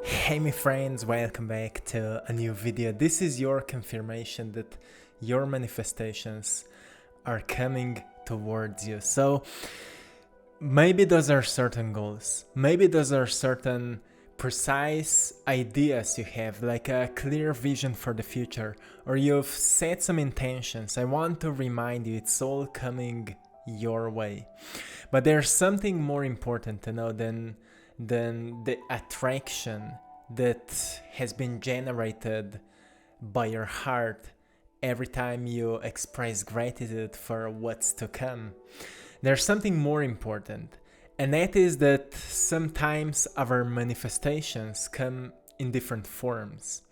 Hey my friends, welcome back to a new video. This is your confirmation that your manifestations are coming towards you. So maybe those are certain goals. Maybe those are certain precise ideas you have, like a clear vision for the future, or you've set some intentions. I want to remind you, it's all coming your way. But there's something more important to know than the attraction that has been generated by your heart every time you express gratitude for what's to come. There's something more important, and that is that sometimes our manifestations come in different forms.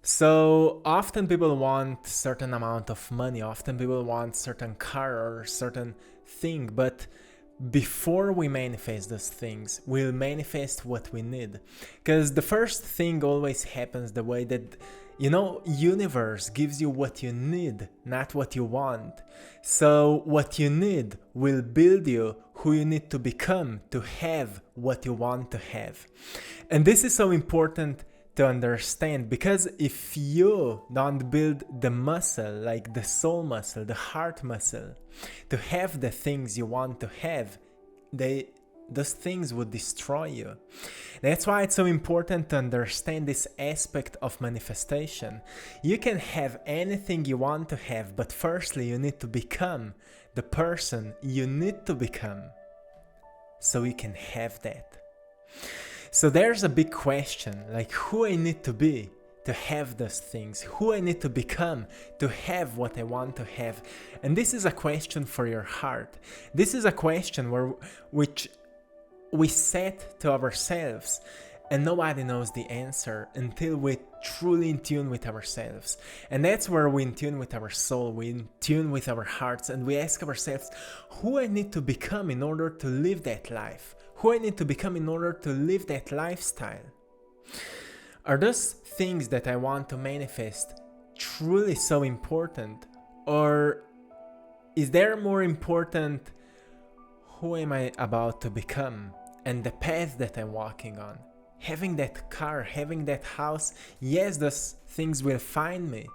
So often people want certain amount of money, often people want certain car or certain thing, but before we manifest those things, we'll manifest what we need. Because the first thing always happens the way that, universe gives you what you need, not what you want. So what you need will build you who you need to become to have what you want to have. And this is so important to understand, because if you don't build the muscle, like the soul muscle, the heart muscle, to have the things you want to have, those things would destroy you. That's why it's so important to understand this aspect of manifestation. You can have anything you want to have, but firstly you need to become the person you need to become so you can have that. So there's a big question, like who I need to be to have those things, who I need to become to have what I want to have. And this is a question for your heart. This is a question which we set to ourselves, and nobody knows the answer until we truly in tune with ourselves. And that's where we in tune with our soul, we in tune with our hearts, and we ask ourselves who I need to become in order to live that life, who I need to become in order to live that lifestyle. Are those things that I want to manifest truly so important? Or is there more important who am I about to become and the path that I'm walking on? Having that car, having that house, yes, those things will find me.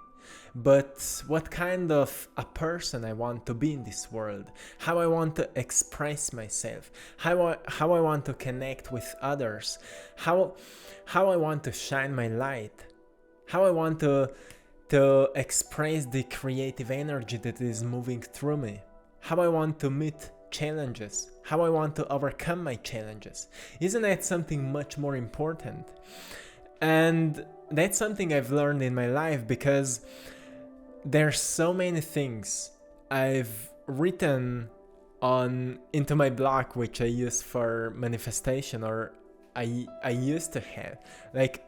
But what kind of a person I want to be in this world, how I want to express myself, how I want to connect with others, how I want to shine my light, how I want to express the creative energy that is moving through me, how I want to meet challenges, how I want to overcome my challenges. Isn't that something much more important? And that's something I've learned in my life, because there's so many things I've written into my blog, which I use for manifestation, or I used to have. Like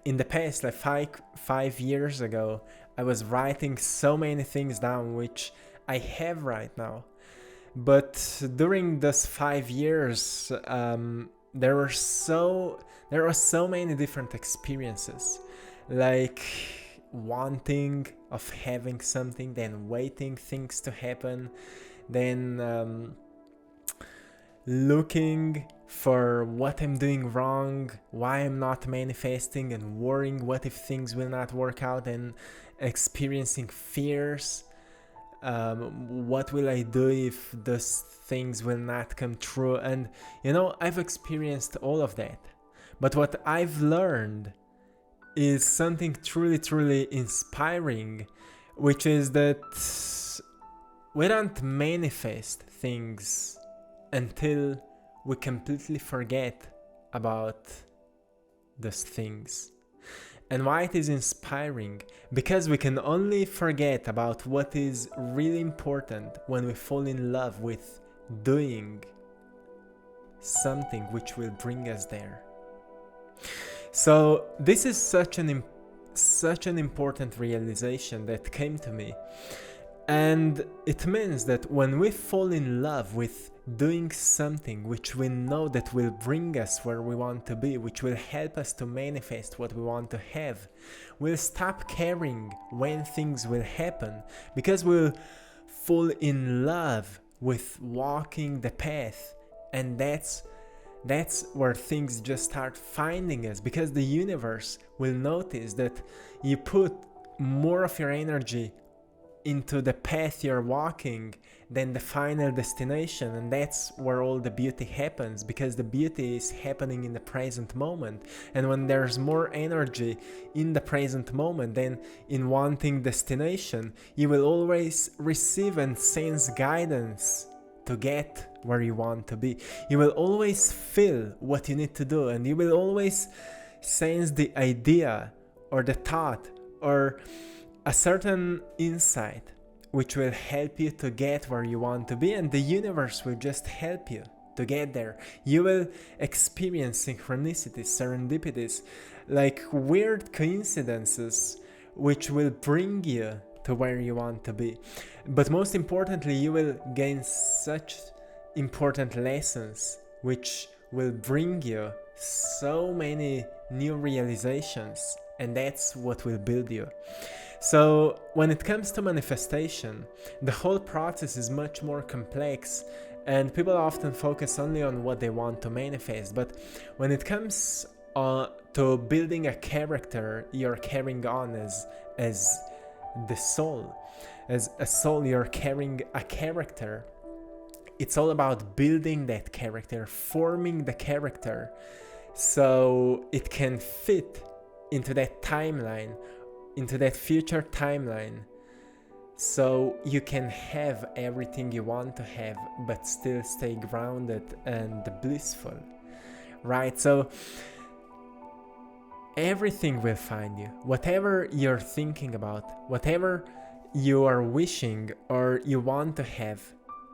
in the past, like five years ago, I was writing so many things down which I have right now. But during those 5 years, there were so many different experiences, like wanting of having something, then waiting things to happen, then looking for what I'm doing wrong, why I'm not manifesting, and worrying what if things will not work out, and experiencing fears. What will I do if those things will not come true? And I've experienced all of that. But what I've learned is something truly inspiring, which is that we don't manifest things until we completely forget about those things. And why it is inspiring? Because we can only forget about what is really important when we fall in love with doing something which will bring us there. So this is such an important realization that came to me. And it means that when we fall in love with doing something which we know that will bring us where we want to be, which will help us to manifest what we want to have, we'll stop caring when things will happen, because we'll fall in love with walking the path. And that's That's where things just start finding us, because the universe will notice that you put more of your energy into the path you're walking than the final destination. And that's where all the beauty happens, because the beauty is happening in the present moment. And when there's more energy in the present moment than in wanting destination, you will always receive and sense guidance to get where you want to be. You will always feel what you need to do, and you will always sense the idea or the thought or a certain insight which will help you to get where you want to be, and the universe will just help you to get there. You will experience synchronicities, serendipities, like weird coincidences which will bring you to where you want to be. But most importantly, you will gain such important lessons which will bring you so many new realizations, and that's what will build you. So when it comes to manifestation, the whole process is much more complex, and people often focus only on what they want to manifest. But when it comes to building a character you're carrying on as the soul, as a soul, you're carrying a character. It's all about building that character, forming the character so it can fit into that timeline, into that future timeline, so you can have everything you want to have but still stay grounded and blissful, right? So everything will find you. Whatever you're thinking about, whatever you are wishing or you want to have,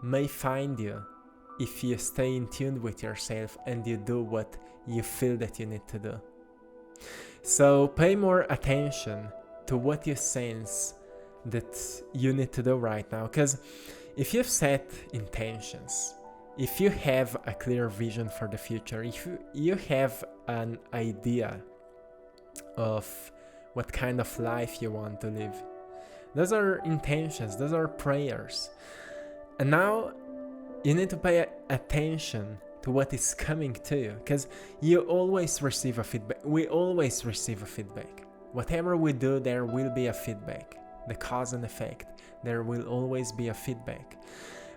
may find you if you stay in tune with yourself and you do what you feel that you need to do. So pay more attention to what you sense that you need to do right now, because if you've set intentions, if you have a clear vision for the future, if you have an idea of what kind of life you want to live, those are intentions, those are prayers. And now you need to pay attention to what is coming to you, because you always receive a feedback. We always receive a feedback. Whatever we do, there will be a feedback. The cause and effect, there will always be a feedback.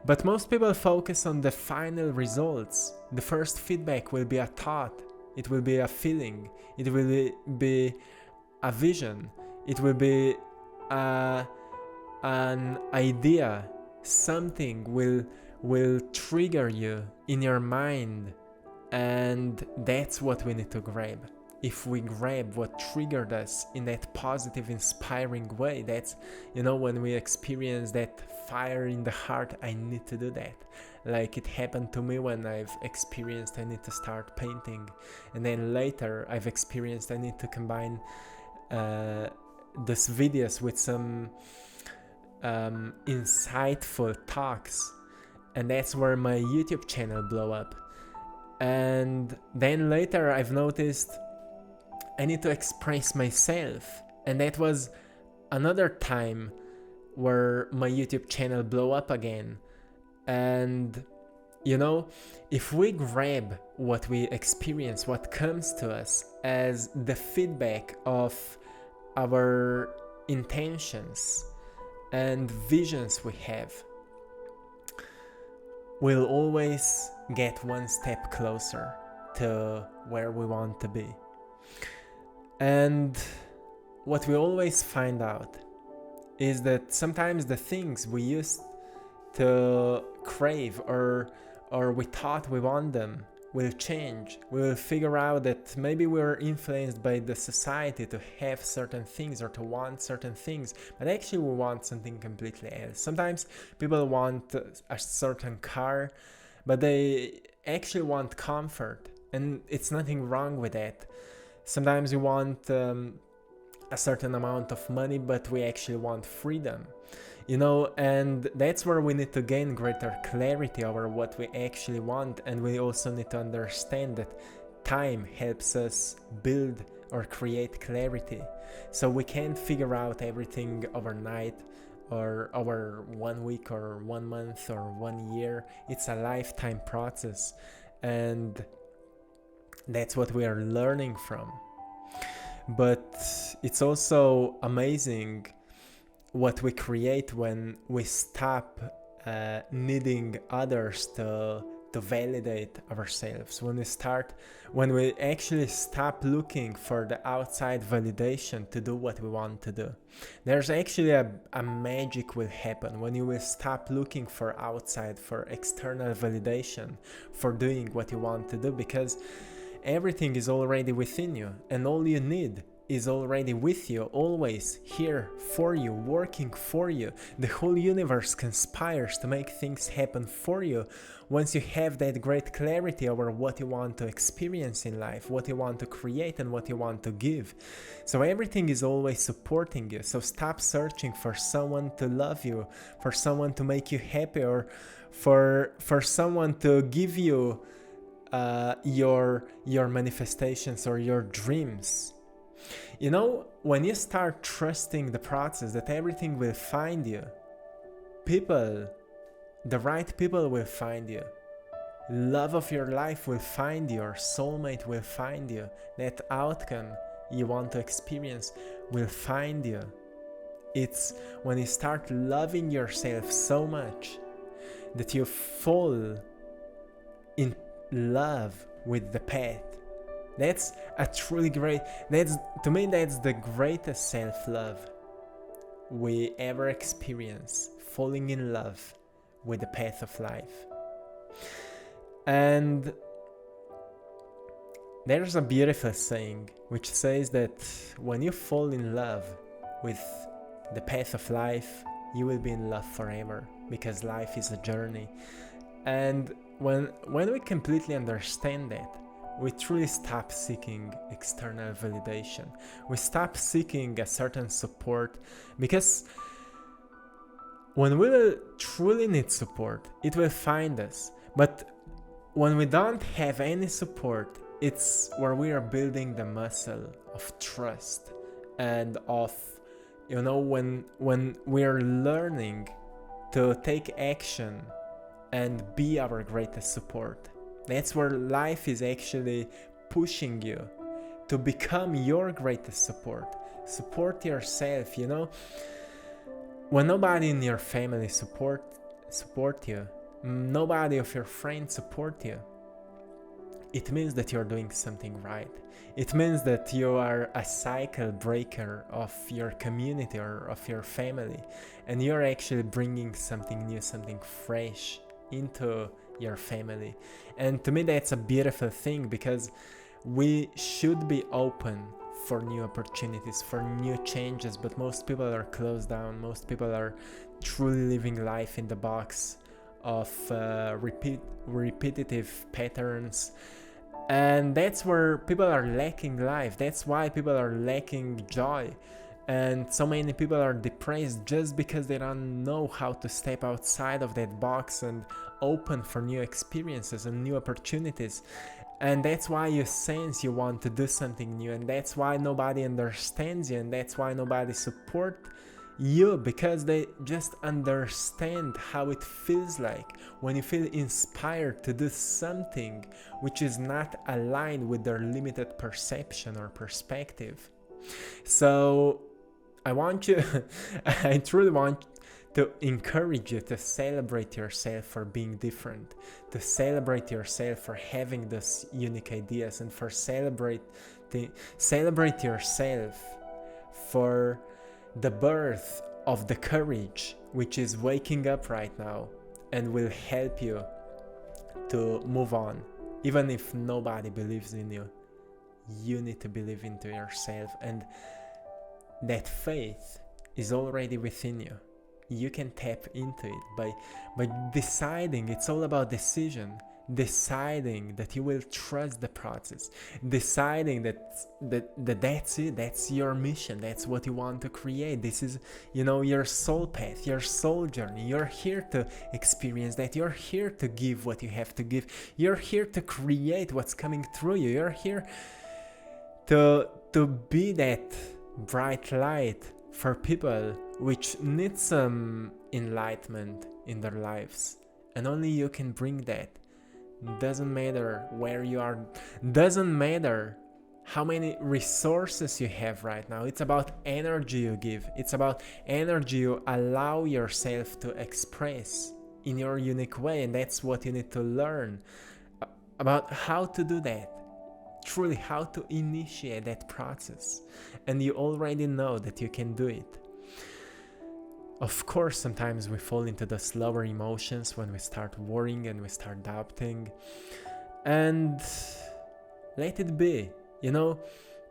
But most people focus on the final results. The first feedback will be a thought, it will be a feeling, it will be a vision, it will be an idea. Something will trigger you in your mind, and that's what we need to grab. If we grab what triggered us in that positive, inspiring way, that's, when we experience that fire in the heart, I need to do that. Like it happened to me when I've experienced I need to start painting, and then later I've experienced I need to combine these videos with some insightful talks, and that's where my YouTube channel blew up. And then later I've noticed I need to express myself, and that was another time where my YouTube channel blew up again. And if we grab what we experience, what comes to us as the feedback of our intentions and visions we have, we'll always get one step closer to where we want to be. And what we always find out is that sometimes the things we used to crave or we thought we want them will change. We will figure out that maybe we're influenced by the society to have certain things or to want certain things, but actually we want something completely else. Sometimes people want a certain car, but they actually want comfort, and it's nothing wrong with that. Sometimes we want a certain amount of money, but we actually want freedom, and that's where we need to gain greater clarity over what we actually want. And we also need to understand that time helps us build or create clarity. So we can't figure out everything overnight or over 1 week or 1 month or 1 year. It's a lifetime process, and That's what we are learning from. But it's also amazing what we create when we stop needing others to validate ourselves, when we actually stop looking for the outside validation to do what we want to do. There's actually a magic will happen when you will stop looking for outside, for external validation for doing what you want to do, because everything is already within you, and all you need is already with you, always here for you, working for you. The whole universe conspires to make things happen for you once you have that great clarity over what you want to experience in life, what you want to create, and what you want to give. So everything is always supporting you. So stop searching for someone to love you, for someone to make you happy, or for someone to give you your manifestations or your dreams. You know, when you start trusting the process, that everything will find you, the right people will find you, love of your life will find you, your soulmate will find you, that outcome you want to experience will find you. It's when you start loving yourself so much that you fall in love with the path. That's a truly great, to me that's the greatest self-love we ever experience, falling in love with the path of life. And there's a beautiful saying which says that when you fall in love with the path of life, you will be in love forever, because life is a journey. And when we completely understand that, we truly stop seeking external validation. We stop seeking a certain support, because when we will truly need support, it will find us. But when we don't have any support, it's where we are building the muscle of trust and of, you know, when we are learning to take action and be our greatest support. That's where life is actually pushing you to become your greatest support. Support yourself, you know. When nobody in your family support you, nobody of your friends support you, it means that you're doing something right. It means that you are a cycle breaker of your community or of your family, and you're actually bringing something new, something fresh into your family. And to me that's a beautiful thing, because we should be open for new opportunities, for new changes, but most people are closed down. Most people are truly living life in the box of repetitive patterns, and that's where people are lacking life. That's why people are lacking joy, and so many people are depressed just because they don't know how to step outside of that box and open for new experiences and new opportunities. And that's why you sense you want to do something new, and that's why nobody understands you, and that's why nobody supports you, because they just understand how it feels like when you feel inspired to do something which is not aligned with their limited perception or perspective. So I want you I truly want to encourage you to celebrate yourself for being different, to celebrate yourself for having those unique ideas, and for celebrate yourself for the birth of the courage which is waking up right now and will help you to move on. Even if nobody believes in you, you need to believe into yourself, and that faith is already within you. You can tap into it by deciding. It's all about decision. Deciding that you will trust the process, deciding that's it, that's your mission, that's what you want to create. This is, you know, your soul path, your soul journey. You're here to experience that. You're here to give what you have to give. You're here to create what's coming through you. You're here to be that bright light for people which need some enlightenment in their lives, and only you can bring that. Doesn't matter where you are, doesn't matter how many resources you have right now. It's about energy you give. It's about energy you allow yourself to express in your unique way, and that's what you need to learn about how to do that. Truly, how to initiate that process. And you already know that you can do it. Of course, sometimes we fall into the slower emotions when we start worrying and we start doubting. And let it be,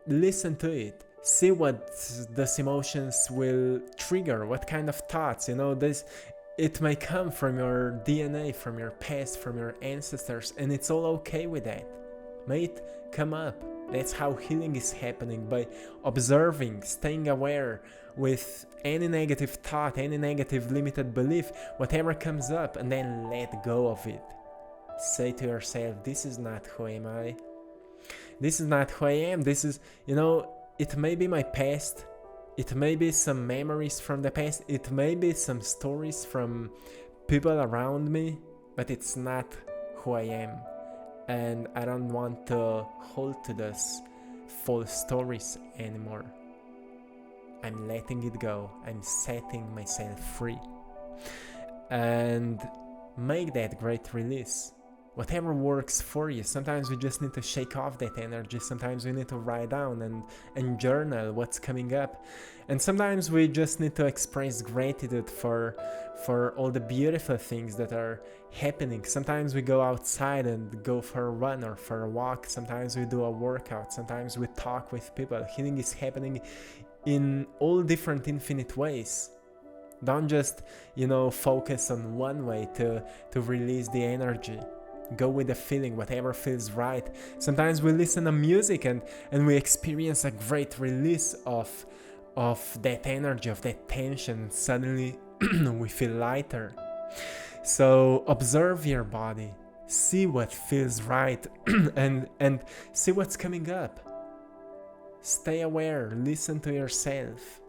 listen to it. See what those emotions will trigger, what kind of thoughts, it may come from your DNA, from your past, from your ancestors, and it's all okay with that. May it come up. That's how healing is happening, by observing, staying aware with any negative thought, any negative limited belief, whatever comes up, and then let go of it. Say to yourself, this is not who am I. This is not who I am. This is, it may be my past. It may be some memories from the past. It may be some stories from people around me, but it's not who I am. And I don't want to hold to those false stories anymore. I'm letting it go. I'm setting myself free. And make that great release. Whatever works for you. Sometimes we just need to shake off that energy. Sometimes we need to write down and journal what's coming up. And sometimes we just need to express gratitude for all the beautiful things that are happening. Sometimes we go outside and go for a run or for a walk. Sometimes we do a workout. Sometimes we talk with people. Healing is happening in all different infinite ways. Don't just, focus on one way to release the energy. Go with the feeling, whatever feels right. Sometimes we listen to music and we experience a great release of that energy, of that tension. Suddenly we feel lighter. So observe your body, see what feels right and see what's coming up. Stay aware, listen to yourself,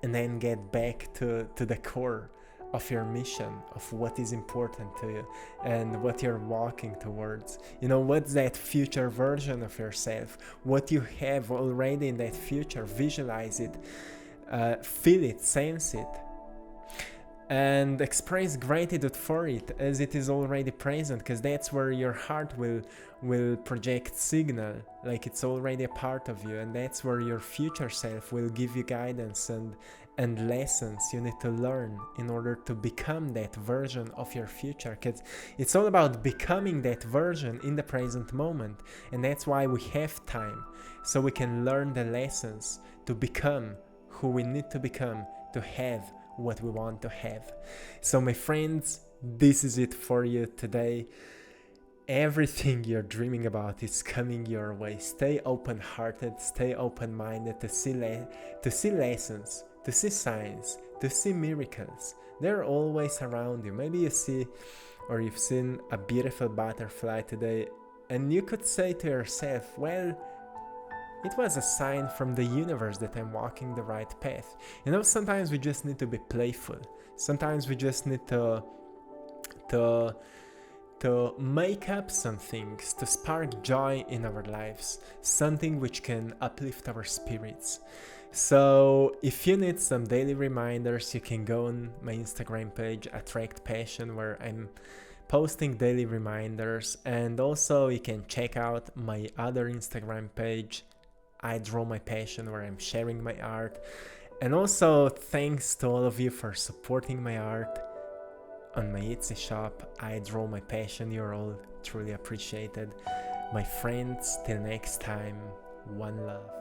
and then get back to the core of your mission, of what is important to you and what you're walking towards. What's that future version of yourself? What you have already in that future, visualize it, feel it, sense it, and express gratitude for it as it is already present, because that's where your heart will project signal, like it's already a part of you, and that's where your future self will give you guidance and lessons you need to learn in order to become that version of your future, because it's all about becoming that version in the present moment. And that's why we have time, so we can learn the lessons to become who we need to become to have what we want to have. So my friends, this is it for you today. Everything you're dreaming about is coming your way. Stay open-hearted, stay open-minded to see lessons, to see signs, to see miracles. They're always around you. Maybe you see or you've seen a beautiful butterfly today, and you could say to yourself, well, it was a sign from the universe that I'm walking the right path. Sometimes we just need to be playful. Sometimes we just need to make up some things, to spark joy in our lives, something which can uplift our spirits. So if you need some daily reminders, you can go on my Instagram page, AttractPassion, where I'm posting daily reminders. And also you can check out my other Instagram page, I Draw My Passion, where I'm sharing my art. And also thanks to all of you for supporting my art on my Etsy shop, I Draw My Passion. You're all truly appreciated. My friends, till next time, one love.